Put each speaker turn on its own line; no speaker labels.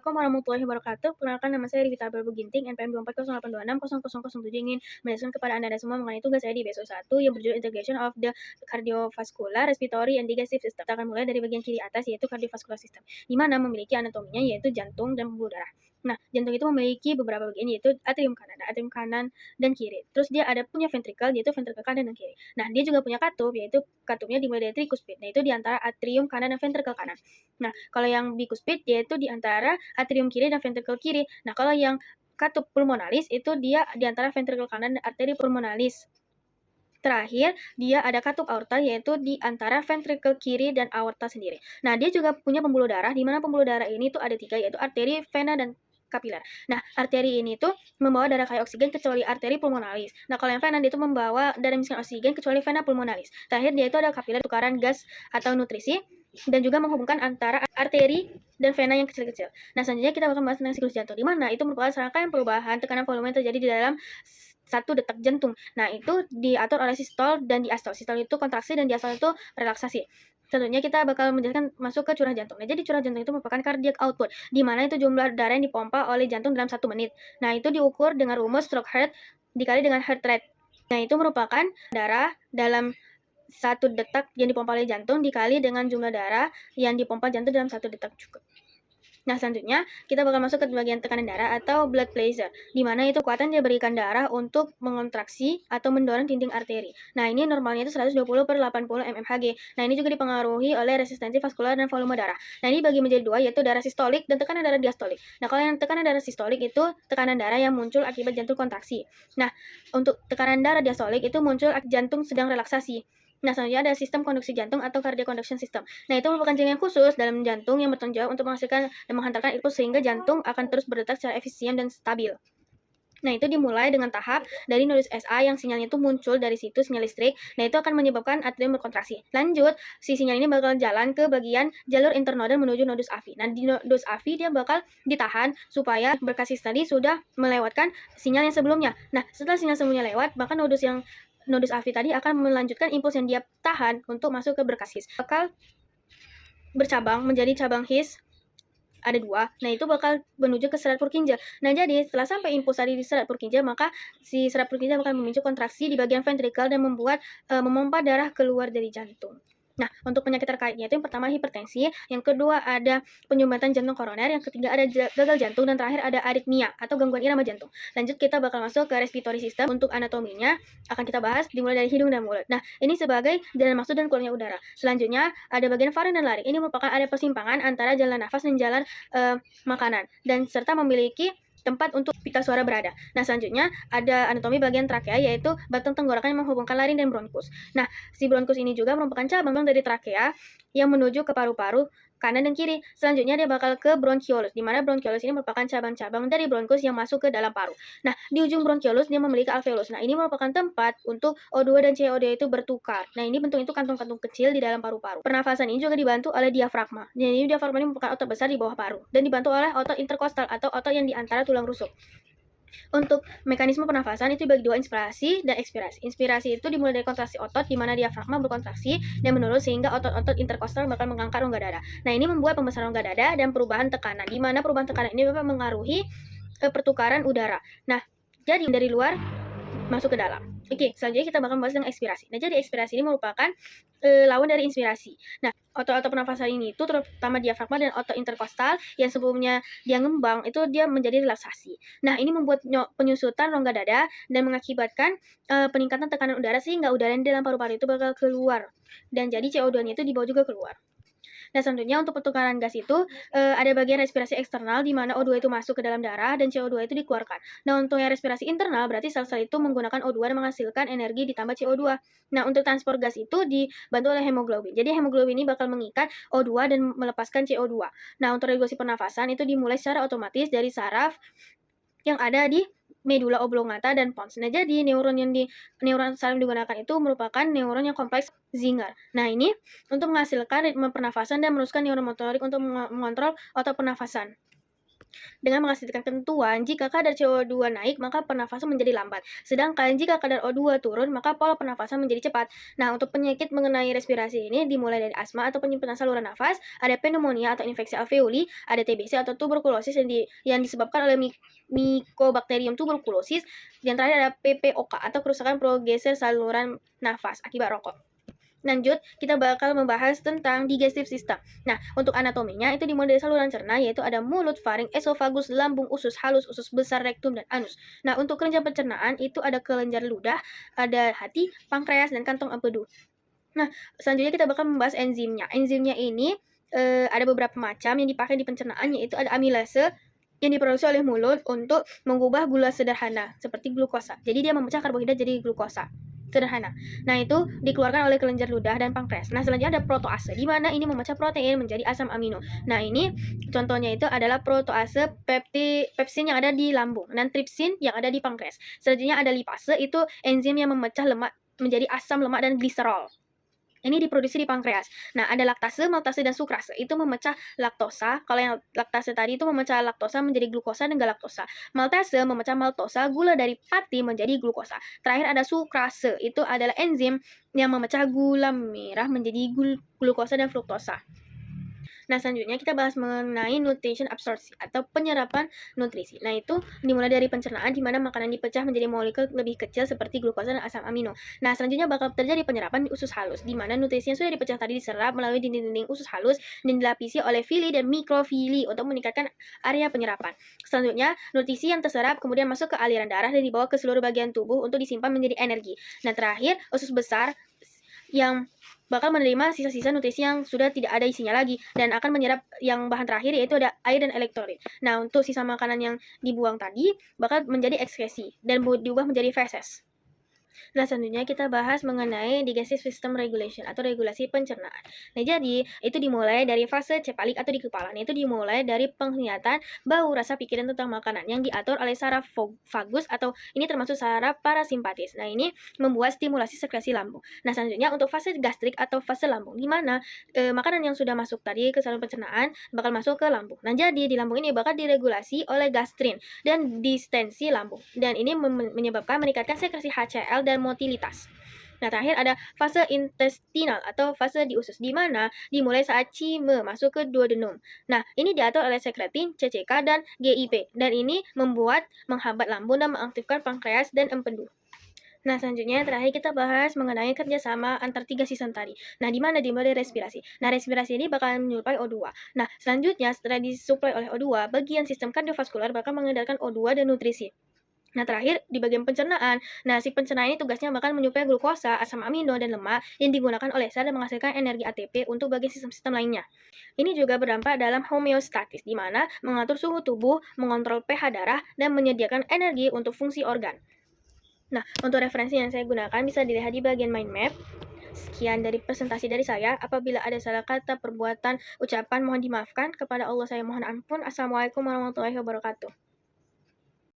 Assalamualaikum warahmatullahi wabarakatuh. Perkenalkan nama saya Rivita Abel Ginting, NPM 2408260007 ingin menjelaskan kepada Anda semua mengenai tugas saya di BSO 1 yang berjudul Integration of the Cardiovascular, Respiratory, and Digestive System. Kita akan mulai dari bagian kiri atas yaitu cardiovascular system, di mana memiliki anatominya yaitu jantung dan pembuluh darah. Nah, jantung itu memiliki beberapa bagian yaitu atrium kanan dan kiri. Terus dia ada punya ventricle yaitu ventricle kanan dan kiri. Nah, dia juga punya katup yaitu katupnya dimulai dari tricuspid. Nah, itu di antara atrium kanan dan ventricle kanan. Nah, kalau yang bicuspid yaitu di antara atrium kiri dan ventricle kiri. Nah, kalau yang katup pulmonalis itu dia di antara ventricle kanan dan arteri pulmonalis. Terakhir, dia ada katup aorta yaitu di antara ventricle kiri dan aorta sendiri. Nah, dia juga punya pembuluh darah, di mana pembuluh darah ini tuh ada 3 yaitu arteri, vena, dan kapiler. Nah, arteri ini tuh membawa darah kaya oksigen kecuali arteri pulmonalis. Nah, kalau yang vena dia itu membawa darah miskin oksigen kecuali vena pulmonalis. Terakhir, dia itu ada kapiler tukaran gas atau nutrisi dan juga menghubungkan antara arteri dan vena yang kecil-kecil. Nah, selanjutnya kita akan bahas tentang siklus jantung, di mana itu merupakan serangkaian perubahan tekanan volume yang terjadi di dalam satu detak jantung. Nah, itu diatur oleh sistol dan diastol. Sistol itu kontraksi dan diastol itu relaksasi. Tentunya kita bakal menjelaskan masuk ke curah jantung. Nah, jadi curah jantung itu merupakan cardiac output, di mana itu jumlah darah yang dipompa oleh jantung dalam 1 menit. Nah, itu diukur dengan rumus stroke heart dikali dengan heart rate. Nah, itu merupakan darah dalam 1 detak yang dipompa oleh jantung dikali dengan jumlah darah yang dipompa jantung dalam 1 detak juga. Nah, selanjutnya kita bakal masuk ke bagian tekanan darah atau blood pressure, di mana itu kekuatan dia berikan darah untuk mengontraksi atau mendorong dinding arteri. Nah, ini normalnya itu 120/80 mmHg. Nah, ini juga dipengaruhi oleh resistensi vaskular dan volume darah. Nah, ini bagi menjadi 2 yaitu darah sistolik dan tekanan darah diastolik. Nah, kalau yang tekanan darah sistolik itu tekanan darah yang muncul akibat jantung kontraksi. Nah, untuk tekanan darah diastolik itu muncul jantung sedang relaksasi. Nah, selanjutnya ada sistem konduksi jantung atau cardiac conduction system. Nah, itu merupakan jaringan khusus dalam jantung yang bertanggung jawab untuk menghasilkan dan menghantarkan impuls sehingga jantung akan terus berdetak secara efisien dan stabil. Nah, itu dimulai dengan tahap dari nodus SA yang sinyalnya itu muncul dari situ sinyal listrik. Nah, itu akan menyebabkan atrium berkontraksi. Lanjut, si sinyal ini bakal jalan ke bagian jalur internodal menuju nodus AV. Nah, di nodus AV dia bakal ditahan supaya berkasis tadi sudah melewatkan sinyal yang sebelumnya. Nah, setelah sinyal sebelumnya lewat, maka nodus AV tadi akan melanjutkan impuls yang dia tahan untuk masuk ke berkas his. Bakal bercabang menjadi cabang his ada 2. Nah, itu bakal menuju ke serat Purkinje. Nah, jadi setelah sampai impuls tadi di serat Purkinje, maka si serat Purkinje akan memicu kontraksi di bagian ventrikel dan membuat memompa darah keluar dari jantung. Nah, untuk penyakit terkaitnya itu yang pertama hipertensi, yang kedua ada penyumbatan jantung koroner, yang ketiga ada gagal jantung, dan terakhir ada aritmia atau gangguan irama jantung. Lanjut kita bakal masuk ke respiratory system. Untuk anatominya akan kita bahas dimulai dari hidung dan mulut. Nah, ini sebagai jalan masuk dan keluarnya udara. Selanjutnya ada bagian faring dan laring. Ini merupakan ada persimpangan antara jalan nafas dan jalan makanan, dan serta memiliki tempat untuk pita suara berada. Nah, selanjutnya ada anatomi bagian trakea, yaitu batang tenggorokan yang menghubungkan laring dan bronkus. Nah, si bronkus ini juga merupakan cabang dari trakea yang menuju ke paru-paru kanan dan kiri. Selanjutnya dia bakal ke bronchiolus, di mana bronchiolus ini merupakan cabang-cabang dari bronkus yang masuk ke dalam paru. Nah, di ujung bronchiolus dia memiliki alveolus. Nah, ini merupakan tempat untuk O2 dan CO2 itu bertukar. Nah, ini bentuk itu kantung-kantung kecil di dalam paru-paru. Pernafasan ini juga dibantu oleh diafragma. Jadi diafragma ini merupakan otot besar di bawah paru dan dibantu oleh otot interkostal atau otot yang di antara tulang rusuk. Untuk mekanisme pernafasan itu dibagi 2, inspirasi dan ekspirasi. Inspirasi itu dimulai dari kontraksi otot, di mana diafragma berkontraksi dan menurun sehingga otot-otot interkostal bakal mengangkat rongga dada. Nah, ini membuat pembesaran rongga dada dan perubahan tekanan, di mana perubahan tekanan ini memang mengaruhi pertukaran udara. Nah, jadi dari luar masuk ke dalam. Oke, selanjutnya kita bakal membahas tentang ekspirasi. Nah, jadi ekspirasi ini merupakan lawan dari inspirasi. Nah, otot-otot pernafasan ini itu terutama diafragma dan otot interkostal yang sebelumnya dia ngembang itu dia menjadi relaksasi. Nah, ini membuat penyusutan rongga dada dan mengakibatkan peningkatan tekanan udara sehingga udara yang di dalam paru-paru itu bakal keluar. Dan jadi CO2-nya itu dibawa juga keluar. Nah, selanjutnya untuk pertukaran gas itu ada bagian respirasi eksternal di mana O2 itu masuk ke dalam darah dan CO2 itu dikeluarkan. Nah, untuk yang respirasi internal berarti sel-sel itu menggunakan O2 dan menghasilkan energi ditambah CO2. Nah, untuk transport gas itu dibantu oleh hemoglobin. Jadi hemoglobin ini bakal mengikat O2 dan melepaskan CO2. Nah, untuk regulasi pernafasan itu dimulai secara otomatis dari saraf yang ada di medula oblongata dan pons. Nah, jadi neuron saraf yang digunakan itu merupakan neuron yang kompleks Zinger. Nah, ini untuk menghasilkan ritme pernafasan dan meneruskan neuromotorik untuk mengontrol otot pernafasan. Dengan menghasilkan ketentuan, jika kadar CO2 naik, maka pernafasan menjadi lambat. Sedangkan jika kadar O2 turun, maka pola pernafasan menjadi cepat. Nah, untuk penyakit mengenai respirasi ini dimulai dari asma atau penyempitan saluran nafas, ada pneumonia atau infeksi alveoli, ada TBC atau tuberkulosis yang disebabkan oleh Mycobacterium tuberculosis, dan terakhir ada PPOK atau kerusakan progeser saluran nafas akibat rokok. Lanjut, kita bakal membahas tentang digestive system. Nah, untuk anatominya itu dimulai dari saluran cerna, yaitu ada mulut, faring, esofagus, lambung, usus halus, usus besar, rektum, dan anus. Nah, untuk kelenjar pencernaan itu ada kelenjar ludah, ada hati, pankreas, dan kantong empedu. Nah, selanjutnya kita bakal membahas enzimnya. Enzimnya ini ada beberapa macam yang dipakai di pencernaan, yaitu ada amilase yang diproduksi oleh mulut untuk mengubah gula sederhana seperti glukosa. Jadi dia memecah karbohidrat jadi glukosa sederhana. Nah, itu dikeluarkan oleh kelenjar ludah dan pankreas. Nah, selanjutnya ada protoase, di mana ini memecah protein menjadi asam amino. Nah, ini contohnya itu adalah protoase pepsin yang ada di lambung dan tripsin yang ada di pankreas. Selanjutnya ada lipase, itu enzim yang memecah lemak menjadi asam lemak dan gliserol. Ini diproduksi di pankreas. Nah, ada laktase, maltase, dan sukrase. Itu memecah laktosa. Kalau yang laktase tadi itu memecah laktosa menjadi glukosa dan galaktosa. Maltase memecah maltosa, gula dari pati menjadi glukosa. Terakhir ada sukrase. Itu adalah enzim yang memecah gula merah menjadi glukosa dan fruktosa. Nah, selanjutnya kita bahas mengenai nutrition absorption atau penyerapan nutrisi. Nah, itu dimulai dari pencernaan di mana makanan dipecah menjadi molekul lebih kecil seperti glukosa dan asam amino. Nah, selanjutnya bakal terjadi penyerapan di usus halus di mana nutrisi yang sudah dipecah tadi diserap melalui dinding-dinding usus halus dan dilapisi oleh fili dan mikrofili untuk meningkatkan area penyerapan. Selanjutnya, nutrisi yang terserap kemudian masuk ke aliran darah dan dibawa ke seluruh bagian tubuh untuk disimpan menjadi energi. Nah, terakhir, usus besar yang bakal menerima sisa-sisa nutrisi yang sudah tidak ada isinya lagi dan akan menyerap yang bahan terakhir, yaitu ada air dan elektrolit. Nah, untuk sisa makanan yang dibuang tadi bakal menjadi ekskresi dan diubah menjadi feses. Nah, selanjutnya kita bahas mengenai digestive system regulation atau regulasi pencernaan. Nah, jadi itu dimulai dari fase cepalik atau di kepala. Nah, itu dimulai dari penglihatan, bau, rasa, pikiran tentang makanan yang diatur oleh saraf vagus atau ini termasuk saraf parasimpatis. Nah, ini membuat stimulasi sekresi lambung. Nah, selanjutnya untuk fase gastrik atau fase lambung, di mana makanan yang sudah masuk tadi ke saluran pencernaan bakal masuk ke lambung. Nah, jadi di lambung ini bakal diregulasi oleh gastrin dan distensi lambung. Dan ini menyebabkan meningkatkan sekresi HCl dan motilitas. Nah, terakhir ada fase intestinal atau fase di usus, di mana dimulai saat cime masuk ke duodenum. Nah, ini diatur oleh sekretin, CCK, dan GIP. Dan ini menghambat lambung dan mengaktifkan pankreas dan empedu. Nah, selanjutnya terakhir kita bahas mengenai kerjasama antar tiga sistem tadi. Nah, di mana dimulai respirasi. Nah, respirasi ini bakal menyuplai O2. Nah, selanjutnya setelah disuplai oleh O2, bagian sistem kardiovaskular bakal mengendalikan O2 dan nutrisi. Nah, terakhir di bagian pencernaan. Nah, si pencernaan ini tugasnya bakal menyuplai glukosa, asam amino, dan lemak yang digunakan oleh sel dan menghasilkan energi ATP untuk bagian sistem-sistem lainnya. Ini juga berdampak dalam homeostatis, di mana mengatur suhu tubuh, mengontrol pH darah, dan menyediakan energi untuk fungsi organ. Nah, untuk referensi yang saya gunakan bisa dilihat di bagian mind map. Sekian dari presentasi dari saya. Apabila ada salah kata, perbuatan, ucapan, mohon dimaafkan. Kepada Allah saya mohon ampun. Assalamualaikum warahmatullahi wabarakatuh.